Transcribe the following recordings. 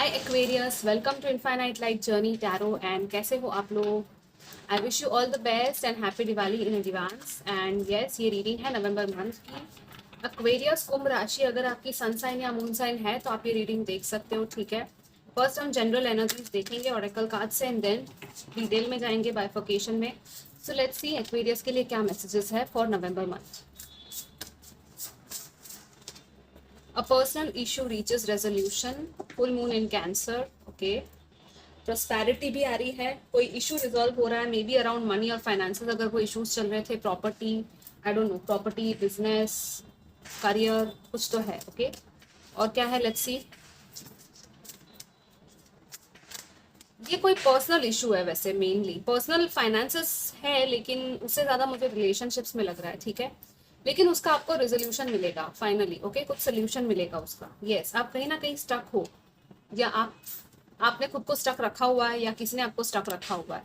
Hi Aquarius, welcome to infinite light journey tarot. And कैसे हो आप लोग? I wish you all the best and happy Diwali in advance. And yes, ये reading है November month की। Aquarius कुंभ राशि, अगर आपकी सन साइन या मून साइन है तो आप ये रीडिंग देख सकते हो, ठीक है। फर्स्ट हम जनरल एनर्जीज देखेंगे ऑरेकल कार्ड से एंड देन डिटेल में जाएंगे बाइफर्केशन में। सो लेट्स सी एक्वेरियस के लिए क्या मैसेजेस है for November month. A personal issue reaches resolution. Full moon in Cancer. Okay. Prosperity भी आ रही है, कोई इशू रिजॉल्व हो रहा है, मे बी अराउंड मनी और फाइनेंसेस। अगर कोई इश्यूज चल रहे थे, property, I don't know, property, business, career, कुछ तो है। ओके और क्या है, लेट्स सी। ये कोई पर्सनल इशू है, वैसे मेनली पर्सनल फाइनेंसेस है, लेकिन उससे ज्यादा मुझे रिलेशनशिप्स में लग रहा है, ठीक है। लेकिन उसका आपको रेजोल्यूशन मिलेगा फाइनली। ओके, कुछ सोल्यूशन मिलेगा उसका। यस, आप कहीं ना कहीं स्टक हो, या आपने खुद को स्टक रखा हुआ है, या किसी ने आपको स्टक रखा हुआ है।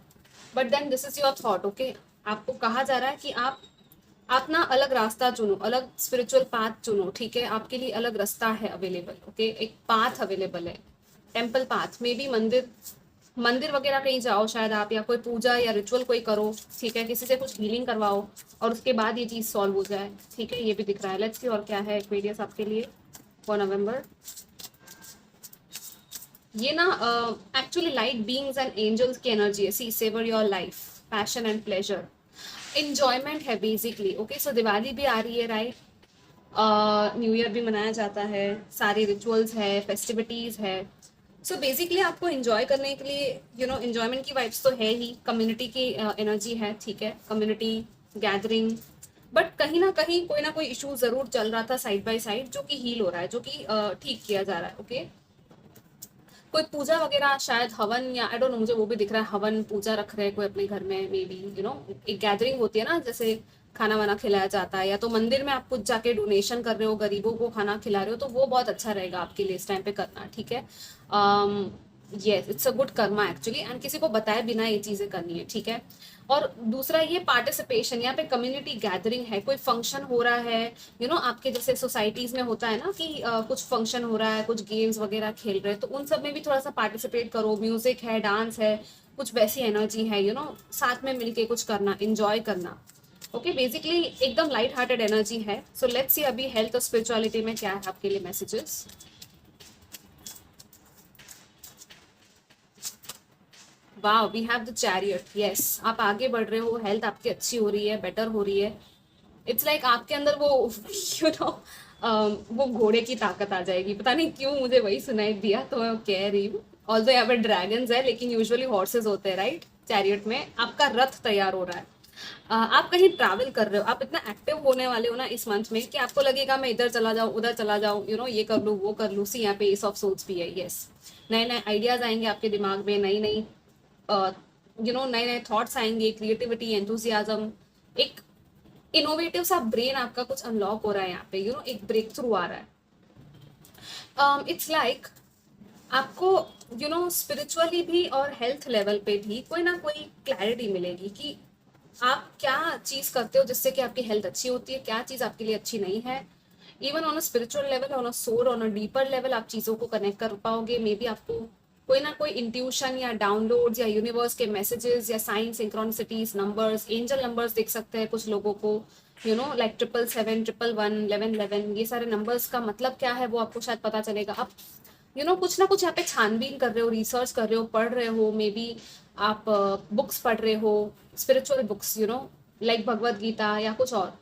But then this is your thought. Okay, आपको कहा जा रहा है कि आप ना अलग रास्ता चुनो, अलग स्पिरिचुअल पाथ चुनो, ठीक है। आपके लिए अलग रास्ता है अवेलेबल। ओके, एक पाथ अवेलेबल है, टेम्पल पाथ। मे बी मंदिर वगैरह कहीं जाओ शायद आप, या कोई पूजा या रिचुअल कोई करो, ठीक है। किसी से कुछ हीलिंग करवाओ और उसके बाद ये चीज सॉल्व हो जाए, ठीक है। ये भी दिख रहा है। लेट्स सी और क्या है एक्वेरियस आपके लिए फॉर नवंबर। ये ना actually light beings and angels की एनर्जी है। See savour your life, passion and pleasure, enjoyment है बेसिकली। ओके, सो दिवाली भी आ रही है, राइट। न्यू ईयर भी मनाया जाता है, सारे रिचुअल्स है, फेस्टिविटीज है। सो बेसिकली आपको एंजॉय करने के लिए एंजॉयमेंट की वाइब्स तो है ही, कम्युनिटी की एनर्जी है, ठीक है, कम्युनिटी गैदरिंग। बट कहीं ना कोई इशू जरूर चल रहा था साइड बाय साइड, जो कि हील हो रहा है, जो कि ठीक किया जा रहा है। ओके, कोई पूजा वगैरह, शायद हवन, या आई डोंट नो, मुझे वो भी दिख रहा है, हवन पूजा रख रहे हैं कोई अपने घर में, मे बी एक गैदरिंग होती है ना, जैसे खाना वाना खिलाया जाता है, या तो मंदिर में आप कुछ जाके डोनेशन कर रहे हो, गरीबों को खाना खिला रहे हो, तो वो बहुत अच्छा रहेगा आपके लिए इस टाइम पे करना, ठीक है। Yes, it's a good Karma actually, and किसी को बताए बिना ये चीजें करनी है, ठीक है। और दूसरा ये पार्टिसिपेशन, यहाँ पे कम्युनिटी गैदरिंग है, कोई फंक्शन हो रहा है, आपके जैसे सोसाइटीज में होता है ना कि कुछ फंक्शन हो रहा है, कुछ गेम्स वगैरह खेल रहे हैं, तो उन सब में भी थोड़ा सा पार्टिसिपेट करो। म्यूजिक है, डांस है, कुछ वैसी एनर्जी है, साथ में मिलके कुछ करना, इंजॉय करना। ओके, बेसिकली एकदम लाइट हार्टेड एनर्जी है। सो लेट्स सी अभी हेल्थ और स्पिरिचुअलिटी में क्या है आपके लिए मैसेजेस। वाह, we have the chariot. Yes, आप आगे बढ़ रहे हो, हेल्थ आपकी अच्छी हो रही है, बेटर हो रही है। इट्स लाइक आपके अंदर वो यू नो वो घोड़े की ताकत आ जाएगी। पता नहीं क्यों मुझे वही सुनाई दिया, तो मैं कह रही हूँ। ऑल्दो यहाँ पे ड्रैगन्स है, लेकिन यूजुअली हॉर्सेस होते हैं, राइट। चैरियट में आपका रथ तैयार हो रहा है। आप कहीं ट्रैवल कर रहे हो, आप इतना एक्टिव होने वाले हो ना इस मंथ में, कि आपको लगेगा मैं इधर चला जाऊँ, उधर चला जाऊँ, ये कर लूँ, वो कर लूँ। सी यहाँ पे एस ऑफ सोल्स भी है। यस, नए नए आइडियाज आएंगे आपके दिमाग में, नई नई नए नए थॉट्स आएंगे, क्रिएटिविटी, एंथुजियाज्म, एक इनोवेटिव सा ब्रेन आपका कुछ अनलॉक हो रहा है यहाँ पे। एक ब्रेक थ्रू आ रहा है। इट्स लाइक आपको स्पिरिचुअली भी और हेल्थ लेवल पे भी कोई ना कोई क्लैरिटी मिलेगी कि आप क्या चीज करते हो जिससे कि आपकी हेल्थ अच्छी होती है, क्या चीज आपके लिए अच्छी नहीं है। Even on a spiritual level, on a soul, on a deeper level आप चीजों को कनेक्ट कर पाओगे। मे बी आपको कोई ना कोई इंट्यूशन या डाउनलोड्स या यूनिवर्स के मैसेजेस या साइन, सिंक्रोनिसिटीज, नंबर्स, एंजल नंबर्स दिख सकते हैं कुछ लोगों को, लाइक 777, 1111, 1111, ये सारे नंबर्स का मतलब क्या है वो आपको शायद पता चलेगा। आप कुछ ना कुछ यहाँ पे छानबीन कर रहे हो, रिसर्च कर रहे हो, पढ़ रहे हो, मे बी आप बुक्स पढ़ रहे हो, spiritual books, like Bhagavad Gita या कुछ और,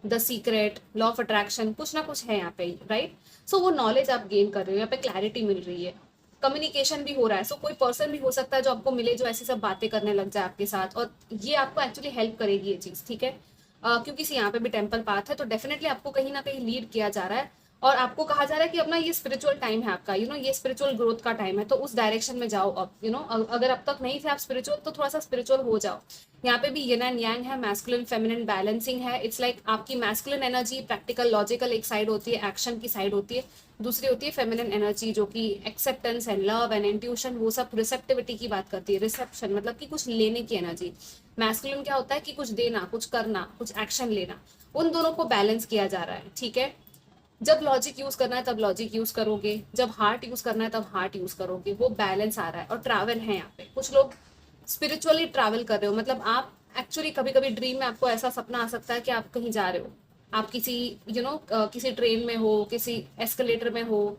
the secret, law of attraction, कुछ ना कुछ है यहाँ पे, राइट। सो वो नॉलेज आप गेन कर रहे हो, यहाँ पे क्लैरिटी मिल रही है, कम्युनिकेशन भी हो रहा है। सो कोई पर्सन भी हो सकता है जो आपको मिले, जो ऐसी सब बातें करने लग जाए आपके साथ, और ये आपको एक्चुअली हेल्प करेगी ये चीज, ठीक है। क्योंकि यहाँ पे भी टेम्पल पाथ है, तो डेफिनेटली आपको कहीं ना कहीं लीड किया जा रहा है, और आपको कहा जा रहा है कि अपना ये स्पिरिचुअल टाइम है आपका, ये स्पिरिचुअल ग्रोथ का टाइम है, तो उस डायरेक्शन में जाओ अब। अगर अब तक नहीं थे आप स्पिरिचुअल, तो थोड़ा सा स्पिरिचुअल हो जाओ। यहाँ पे भी यिन एंड यांग है, मैस्कुलिन फेमिनिन बैलेंसिंग है। इट्स लाइक आपकी मैस्कुलिन एनर्जी प्रैक्टिकल लॉजिकल एक साइड होती है, एक्शन की साइड होती है, दूसरी होती है फेमिनिन एनर्जी जो कि acceptance and love and intuition, वो सब रिसेप्टिविटी की बात करती है। रिसेप्शन मतलब कि कुछ लेने की एनर्जी। मैस्कुलिन क्या होता है कि कुछ देना, कुछ करना, कुछ एक्शन लेना। उन दोनों को बैलेंस किया जा रहा है, ठीक है। जब लॉजिक यूज करना है तब लॉजिक यूज करोगे, जब हार्ट यूज करना है तब हार्ट यूज करोगे, वो बैलेंस आ रहा है। और ट्रैवल है यहाँ पे, कुछ लोग स्पिरिचुअली ट्रैवल कर रहे हो, मतलब आप एक्चुअली कभी कभी ड्रीम में आपको ऐसा सपना आ सकता है कि आप कहीं जा रहे हो, आप किसी किसी ट्रेन में हो, किसी एस्केलेटर में हो,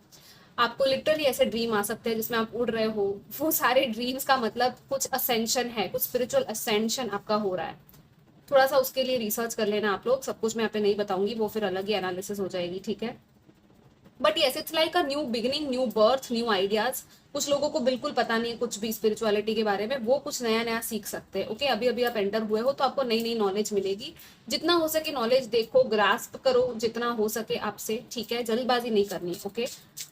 आपको लिटरली ऐसे ड्रीम आ सकते हैं जिसमें आप उड़ रहे हो। वो सारे ड्रीम्स का मतलब कुछ असेंशन है, कुछ स्पिरिचुअल असेंशन आपका हो रहा है। थोड़ा सा उसके लिए रिसर्च कर लेना आप लोग, सब कुछ मैं यहाँ पे नहीं बताऊंगी, वो फिर अलग ही एनालिसिस हो जाएगी, ठीक है। But yes, it's like a new beginning, new birth, new ideas. कुछ लोगों को बिल्कुल पता नहीं है कुछ भी स्पिरिचुअलिटी के बारे में, वो कुछ नया नया सीख सकते हैं। ओके, अभी अभी आप एंटर हुए हो तो आपको नई नई नॉलेज मिलेगी। जितना हो सके नॉलेज देखो, ग्रास्प करो जितना हो सके आपसे, ठीक है, जल्दबाजी नहीं करनी। ओके,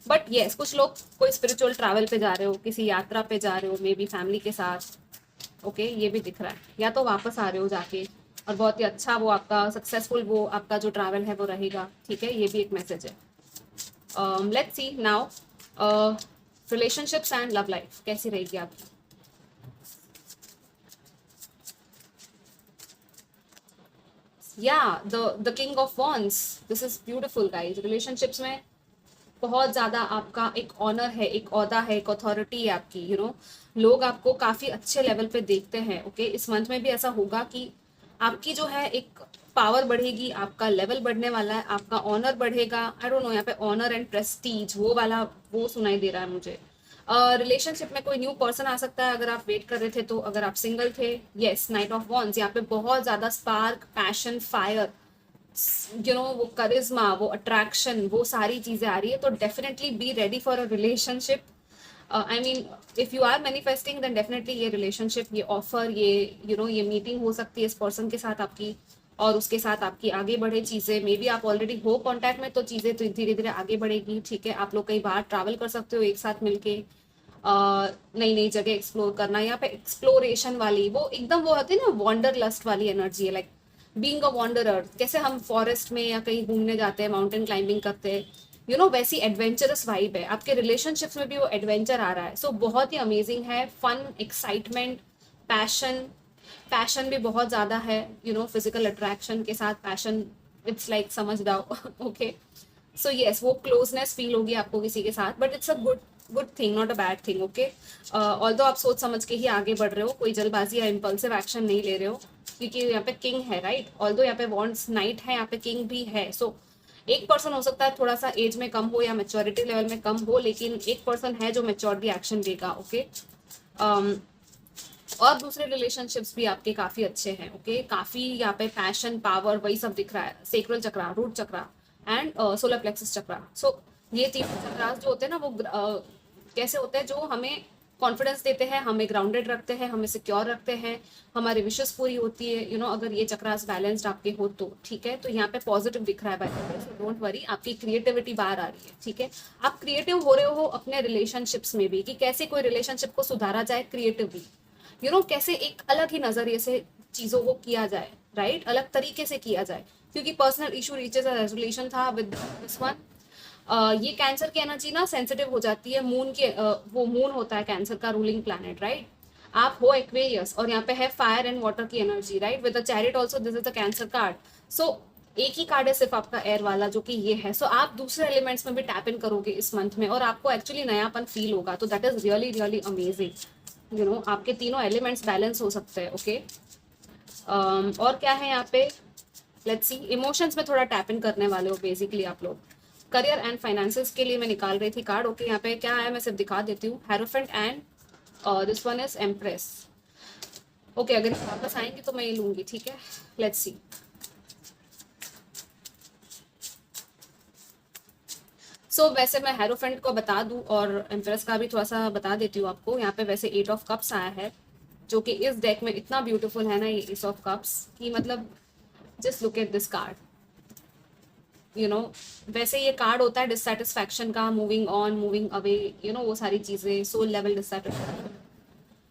बट येस, कुछ लोग कोई स्पिरिचुअल ट्रैवल पे जा रहे हो, किसी यात्रा पे जा रहे हो, मे बी फैमिली के साथ। ओके, ये भी दिख रहा है, या तो वापस आ रहे हो जाके, और बहुत ही अच्छा वो आपका सक्सेसफुल वो आपका जो ट्रैवल है वो रहेगा, ठीक है, ये भी एक मैसेज है। Let's see now, relationships and love life कैसी रहेगी आपकी। या the king of wands, this is beautiful guys. Relationships में बहुत ज्यादा आपका एक ऑनर है, एक ओहदा है, एक अथॉरिटी है आपकी, लोग आपको काफी अच्छे लेवल पे देखते हैं। ओके, इस मंथ में भी ऐसा होगा कि आपकी जो है एक पावर बढ़ेगी, आपका लेवल बढ़ने वाला है, आपका ऑनर बढ़ेगा। आई डोंट नो, यहाँ पे ऑनर एंड प्रेस्टीज वो वाला वो सुनाई दे रहा है मुझे। रिलेशनशिप में कोई न्यू पर्सन आ सकता है अगर आप वेट कर रहे थे तो, अगर आप सिंगल थे, यस, नाइट ऑफ वॉन्स, यहाँ पे बहुत ज्यादा स्पार्क, पैशन, फायर, वो करिश्मा, वो अट्रैक्शन, वो सारी चीजें आ रही है। तो definitely be ready for a relationship. I mean, if you are manifesting then definitely ये रिलेशनशिप, ये ऑफर, ये ये मीटिंग हो सकती है इस पर्सन के साथ आपकी, और उसके साथ आपकी आगे बढ़े चीजें। मे बी आप ऑलरेडी हो कॉन्टैक्ट में, तो चीजें तो धीरे धीरे आगे बढ़ेगी, ठीक है। आप लोग कई बार ट्रैवल कर सकते हो एक साथ मिलके, नई नई जगह एक्सप्लोर करना। यहाँ पे एक्सप्लोरेशन वाली वो एकदम वो होती है ना, वॉन्डर लस्ट वाली एनर्जी है, लाइक बीइंग अ वॉन्डरर। कैसे हम फॉरेस्ट में या कहीं घूमने जाते हैं, माउंटेन क्लाइंबिंग करते हैं, वैसी एडवेंचरस वाइब है आपके रिलेशनशिप्स में भी, वो एडवेंचर आ रहा है। सो बहुत ही अमेजिंग है, फन, एक्साइटमेंट, पैशन। पैशन भी बहुत ज्यादा है, फिजिकल अट्रैक्शन के साथ पैशन, इट्स लाइक, समझ जाओ। ओके, सो यस, वो क्लोजनेस फील होगी आपको किसी के साथ, but it's a good good thing, not a bad thing. Okay, although आप सोच समझ के ही आगे बढ़ रहे हो, कोई जल्दबाजी या इम्पल्सिव एक्शन नहीं ले रहे हो, क्योंकि यहाँ पे किंग है, राइट। ऑल्दो यहाँ पे वॉन्ट्स नाइट है, यहाँ पे किंग भी है। सो एक पर्सन हो सकता है थोड़ा सा एज में कम हो या मेच्योरिटी लेवल में कम हो, लेकिन एक पर्सन है जो मेच्योरिटी एक्शन देगा। ओके, और दूसरे रिलेशनशिप्स भी आपके काफी अच्छे हैं। ओके, काफी यहाँ पे पैशन, पावर, वही सब दिख रहा है। Sacral chakra, root chakra and solar plexus chakra. So ये तीनों चक्रास जो होते हैं ना, वो कैसे होते हैं, जो हमें कॉन्फिडेंस देते हैं, हमें ग्राउंडेड रखते हैं, हमें सिक्योर रखते हैं, हमारी विशेष पूरी होती है। अगर ये चक्रास बैलेंस्ड आपके हो तो, ठीक है। तो यहाँ पे पॉजिटिव दिख रहा है, बाय डोंट वरी, आपकी क्रिएटिविटी बाहर आ रही है, ठीक है। आप क्रिएटिव हो रहे हो अपने रिलेशनशिप्स में भी, कि कैसे कोई रिलेशनशिप को सुधारा जाए क्रिएटिवली, कैसे एक अलग ही नजरिए से चीजों को किया जाए, राइट, अलग तरीके से किया जाए। क्योंकि personal issue reaches a resolution था विद दिस वन। ये कैंसर की एनर्जी ना सेंसिटिव हो जाती है, मून के वो मून होता है कैंसर का रूलिंग प्लैनेट, राइट। आप हो एक्वेरियस, और यहाँ पे है फायर एंड वाटर की energy, right, with the chariot also, this is the cancer card. So एक ही कार्ड है सिर्फ आपका एयर वाला, जो कि ये है। सो आप दूसरे एलिमेंट्स में भी टैप इन करोगे इस मंथ में, और आपको एक्चुअली नयापन फील होगा। तो that is really really amazing. आपके तीनों एलिमेंट्स बैलेंस हो सकते हैं। ओके, और क्या है यहाँ पे, लेट्स सी, इमोशंस में थोड़ा टैप इन करने वाले हो बेसिकली आप लोग। करियर एंड फाइनेंसेस के लिए मैं निकाल रही थी कार्ड। ओके, यहाँ पे क्या है मैं सिर्फ दिखा देती हूँ, hierophant and this one is empress. Okay, अगर वापस आएंगे तो मैं ये लूंगी, ठीक है। लेट्स सी, वैसे मैं हेरोफेंट को बता दूं और एम्प्रेस का भी थोड़ा सा बता देती हूँ आपको। यहाँ पे वैसे 8 ऑफ कप्स आया है, जो कि इस डेक में इतना ब्यूटीफुल है ना, ये एस ऑफ कप्स की, मतलब just look at this card. वैसे ये कार्ड होता है डिससेटिस्फैक्शन का, मूविंग ऑन, मूविंग अवे, वो सारी चीजें, soul level dissatisfaction.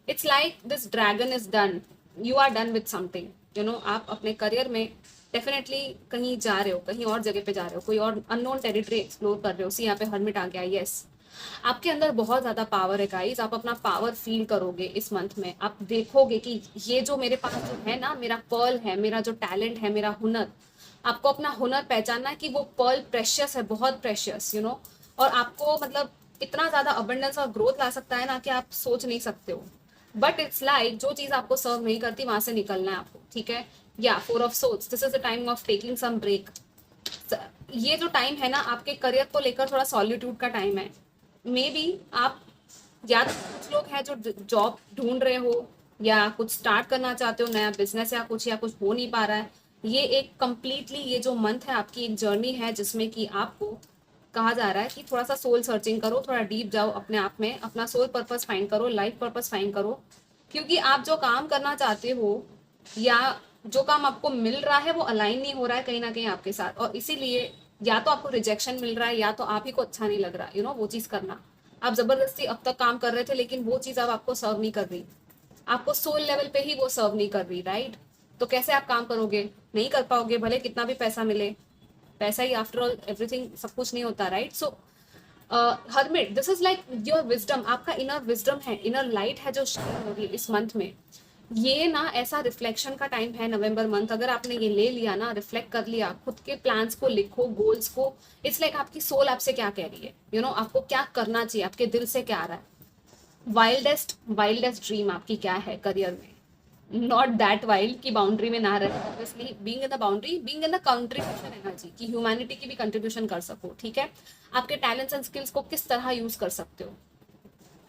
It's like this dragon is done, you are done with something. आप अपने करियर में डेफिनेटली कहीं जा रहे हो, कहीं और जगह पे जा रहे हो, कोई और अननोन टेरिटरी एक्सप्लोर कर रहे हो। सी, यहाँ पे हर्मिट आ गया, यस। आपके अंदर बहुत ज्यादा पावर है गाइस, आप अपना पावर फील करोगे इस मंथ में। आप देखोगे कि ये जो मेरे पास जो है ना, मेरा पर्ल है, मेरा जो टैलेंट है, मेरा हुनर, आपको अपना हुनर पहचानना है कि वो पर्ल प्रेशियस है, बहुत प्रेशियस, यू नो, और आपको मतलब इतना ज्यादा अबंडेंस और ग्रोथ ला सकता है ना कि आप सोच नहीं सकते हो। बट इट्स लाइक जो चीज आपको सर्व नहीं करती वहां से निकलना है आपको, ठीक है। या four of swords, this is the time of taking some break. ये जो टाइम है ना आपके करियर को लेकर थोड़ा सॉलिट्यूड का टाइम है। मे बी आप, या तो कुछ लोग हैं जो जॉब ढूंढ रहे हो या कुछ स्टार्ट करना चाहते हो नया बिजनेस या कुछ हो नहीं पा रहा है। ये एक कंप्लीटली, ये जो मंथ है आपकी एक जर्नी है जिसमें कि आपको कहा जा रहा है कि थोड़ा सा सोल सर्चिंग करो, थोड़ा डीप जाओ अपने आप में, अपना सोल पर्पस फाइंड करो, लाइफ पर्पस फाइंड करो। क्योंकि आप जो काम करना चाहते हो या जो काम आपको मिल रहा है वो अलाइन नहीं हो रहा है कहीं ना कहीं आपके साथ, और इसीलिए या तो आपको रिजेक्शन मिल रहा है या तो आप ही को अच्छा नहीं लग रहा, यू नो, वो चीज करना। आप जबरदस्ती अब तक काम कर रहे थे लेकिन वो चीज अब आपको सर्व नहीं कर रही, आपको सोल लेवल पे ही वो सर्व नहीं कर रही, राइट। तो कैसे आप काम करोगे, नहीं कर पाओगे, भले कितना भी पैसा मिले। पैसा ही आफ्टर ऑल एवरीथिंग, सब कुछ नहीं होता, right. So hermit, this is like your wisdom, आपका इनर विजडम है, इनर लाइट है जो शाइन हो रही है इस मंथ में। ये ना ऐसा रिफ्लेक्शन का टाइम है नवंबर मंथ, अगर आपने ये ले लिया ना, रिफ्लेक्ट कर लिया, खुद के प्लान्स को लिखो, गोल्स को। इट्स लाइक आपकी सोल आपसे क्या कह रही है, यू नो, आपको क्या करना चाहिए, आपके दिल से क्या आ रहा है। वाइल्डेस्ट वाइल्डेस्ट ड्रीम आपकी क्या है करियर में। नॉट दैट वाइल्ड की बाउंड्री में ना रहे, obviously being in the boundary, being in the contribution energy, की ह्यूमैनिटी की भी कंट्रीब्यूशन कर सको, ठीक है। आपके टैलेंट्स एंड स्किल्स को किस तरह यूज कर सकते हो,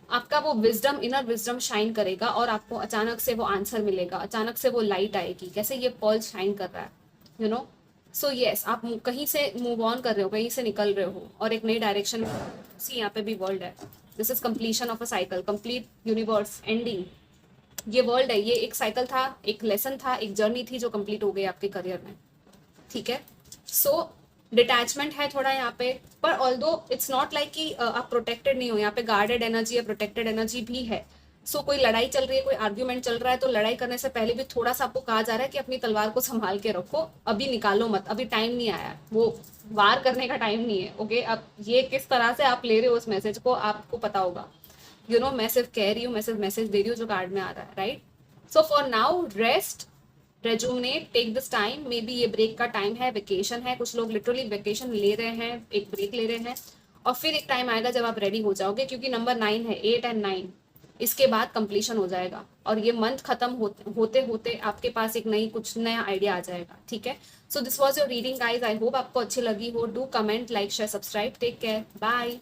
आपका वो विजडम, इनर विजडम शाइन करेगा और आपको अचानक से वो आंसर मिलेगा, अचानक से वो लाइट आएगी, कैसे ये पर्ल शाइन कर रहा है, यू नो। सो यस, आप कहीं से मूव ऑन कर रहे हो, कहीं से निकल रहे हो और एक नई डायरेक्शन में। सी यहाँ पे भी वर्ल्ड है, this is completion of a cycle, complete universe ending. ये वर्ल्ड है, ये एक साइकिल था, एक लेसन था, एक जर्नी थी जो कंप्लीट हो गई आपके करियर में, ठीक है। सो डिटैचमेंट है थोड़ा यहाँ पे, पर ऑल्दो इट्स नॉट लाइक कि आप प्रोटेक्टेड नहीं हो, यहाँ पे गार्डेड एनर्जी है, प्रोटेक्टेड एनर्जी भी है। सो कोई लड़ाई चल रही है, कोई आर्ग्यूमेंट चल रहा है, तो लड़ाई करने से पहले भी थोड़ा सा आपको कहा जा रहा है कि अपनी तलवार को संभाल के रखो, अभी निकालो मत, अभी टाइम नहीं आया, वो वार करने का टाइम नहीं है, ओके। अब ये किस तरह से आप ले रहे हो उस मैसेज को आपको पता होगा, यू नो। मैं सिर्फ कह रही हूँ, मैं सिर्फ मैसेज दे रही हूँ जो कार्ड में आ रहा है, right. So for now rest, rejuvenate, take this time, maybe ये ब्रेक का टाइम है, वेकेशन है, कुछ लोग लिटरली वेकेशन ले रहे हैं, एक ब्रेक ले रहे हैं, और फिर एक टाइम आएगा जब आप रेडी हो जाओगे, क्योंकि नंबर 9 है, 8 एंड 9, इसके बाद कंप्लीशन हो जाएगा और ये मंथ खत्म होते होते आपके पास एक नई, कुछ नया आइडिया आ जाएगा, ठीक है। So this was your reading guys, I hope आपको अच्छी लगी हो। Do comment, like, share, subscribe, take care, bye.